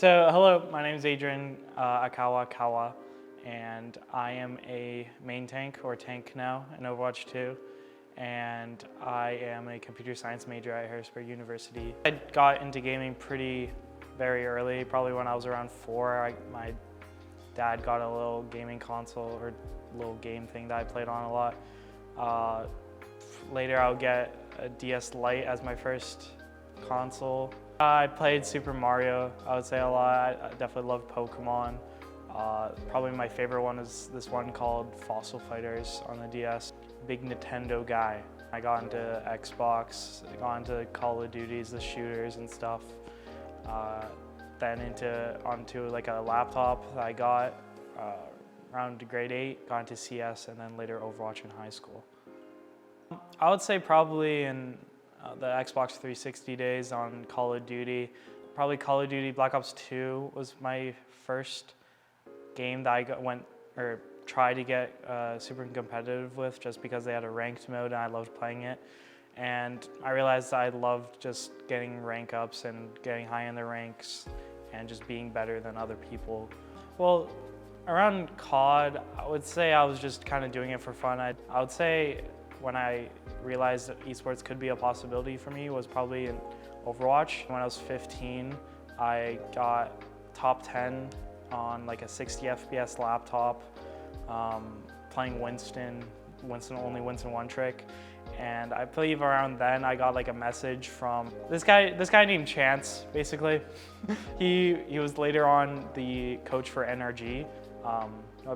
So hello, my name is Adrian Akawa, and I am a main tank or tank now in Overwatch 2, and I am a computer science major at Harrisburg University. I got into gaming very early, probably when I was around 4. My dad got a little gaming console or little game thing that I played on a lot. Later I'll get a DS Lite as my first console. I played Super Mario, I would say a lot. I definitely loved Pokemon. Probably my favorite one is this one called Fossil Fighters on the DS. Big Nintendo guy. I got into Xbox, got into Call of Duties, the shooters and stuff. Then onto like a laptop that I got around grade 8, got into CS, and then later Overwatch in high school. I would say probably in the Xbox 360 days on Call of Duty. Probably Call of Duty Black Ops 2 was my first game that I tried to get super competitive with, just because they had a ranked mode and I loved playing it. And I realized I loved just getting rank ups and getting high in the ranks and just being better than other people. Well, around COD, I would say I was just kind of doing it for fun. I would say when I realized that esports could be a possibility for me was probably in Overwatch. When I was 15, I got top 10 on like a 60 FPS laptop, playing Winston only Winston one trick. And I believe around then I got like a message from this guy named Chance, basically. He was later on the coach for NRG.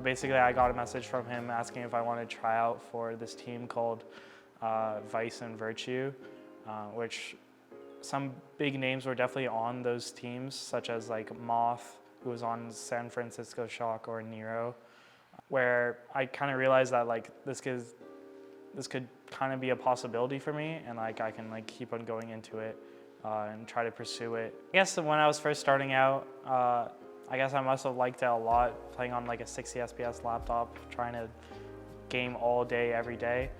Basically, I got a message from him asking if I wanted to try out for this team called Vice and Virtue, which some big names were definitely on those teams, such as like Moth, who was on San Francisco Shock, or Nero, where I kind of realized that like this could kind of be a possibility for me, and like I can like keep on going into it and try to pursue it. I guess when I was first starting out, I guess I must have liked it a lot, playing on like a 60 FPS laptop, trying to game all day, every day,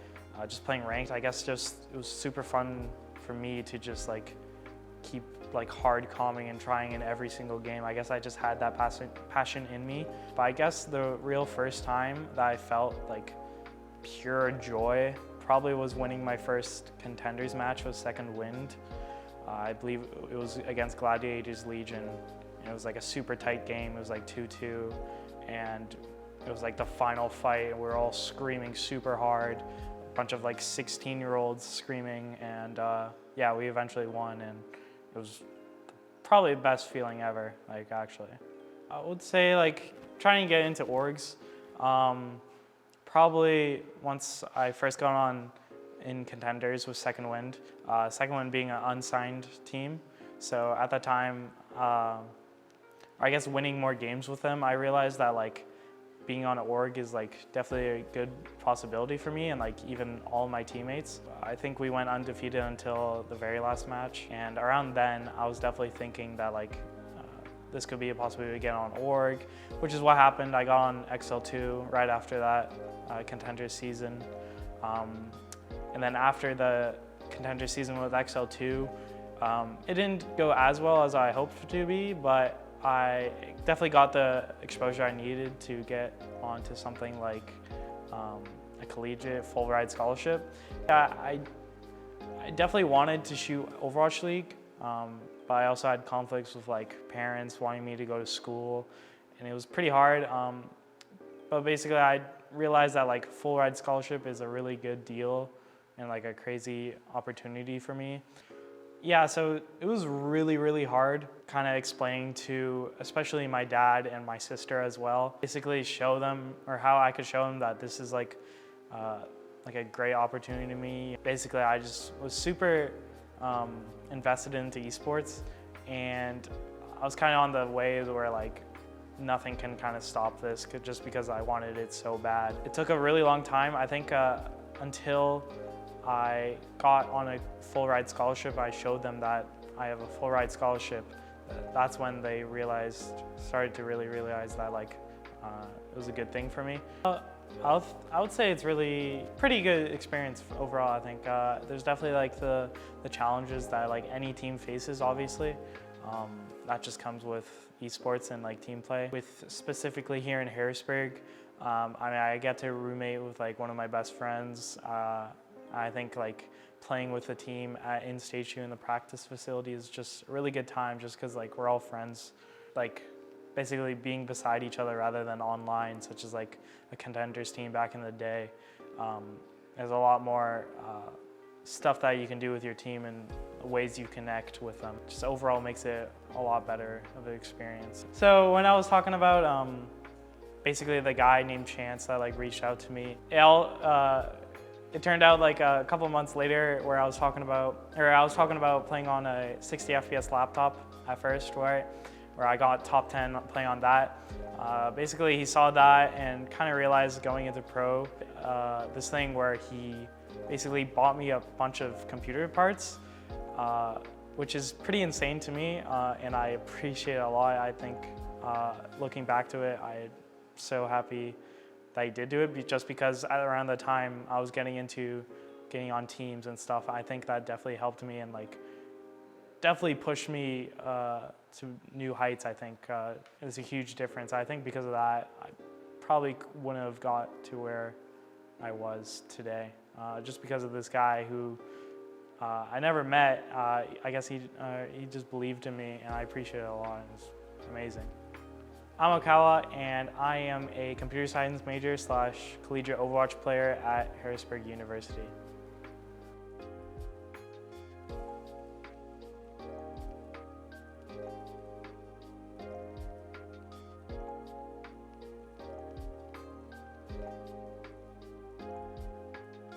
just playing ranked. I guess it was super fun for me to just like keep like hard calming and trying in every single game. I guess I just had that passion in me. But I guess the real first time that I felt like pure joy probably was winning my first contenders match with Second Wind. I believe it was against Gladiators Legion. It was like a super tight game. It was like 2-2, and it was like the final fight. We were all screaming super hard, a bunch of like 16-year-olds screaming, and yeah, we eventually won, and it was probably the best feeling ever, like actually. I would say like trying to get into orgs, probably once I first got on in contenders with Second Wind, Second Wind being an unsigned team. So at that time, I guess winning more games with them, I realized that like being on an org is like definitely a good possibility for me, and like even all my teammates. I think we went undefeated until the very last match, and around then I was definitely thinking that like this could be a possibility to get on org, which is what happened. I got on XL2 right after that contender season, and then after the contender season with XL2, it didn't go as well as I hoped to be, but I definitely got the exposure I needed to get onto something like a collegiate full ride scholarship. I definitely wanted to shoot Overwatch League, but I also had conflicts with like parents wanting me to go to school, and it was pretty hard. But basically I realized that like full ride scholarship is a really good deal and like a crazy opportunity for me. Yeah, so it was really hard kind of explaining to especially my dad and my sister as well. Basically show them, or how I could show them that this is like a great opportunity to me. Basically, I just was super invested into esports, and I was kind of on the wave where like nothing can kind of stop this just because I wanted it so bad. It took a really long time, I think, until I got on a full ride scholarship. I showed them that I have a full ride scholarship. That's when they started to really realize that like it was a good thing for me. I would say it's really pretty good experience overall. I think there's definitely like the challenges that like any team faces, obviously. that just comes with esports and like team play. With specifically here in Harrisburg, I mean, I get to roommate with like one of my best friends. I think like playing with the team in Stage 2 in the practice facility is just a really good time, just because like we're all friends, like basically being beside each other rather than online, such as like a contenders team back in the day. There's a lot more stuff that you can do with your team and ways you connect with them. Just overall makes it a lot better of an experience. So when I was talking about basically the guy named Chance that like reached out to me, it turned out like a couple of months later where I was talking about playing on a 60 FPS laptop at first, where I got top 10 playing on that. Basically he saw that and kind of realized going into pro, this thing where he basically bought me a bunch of computer parts, which is pretty insane to me, and I appreciate it a lot. I think looking back to it, I'm so happy that he did do it, just because around the time I was getting on teams and stuff, I think that definitely helped me and like definitely pushed me to new heights. I think it was a huge difference. I think because of that, I probably wouldn't have got to where I was today, just because of this guy who I never met. I guess he just believed in me, and I appreciate it a lot. It was amazing. I'm Akawa, and I am a computer science major / collegiate Overwatch player at Harrisburg University.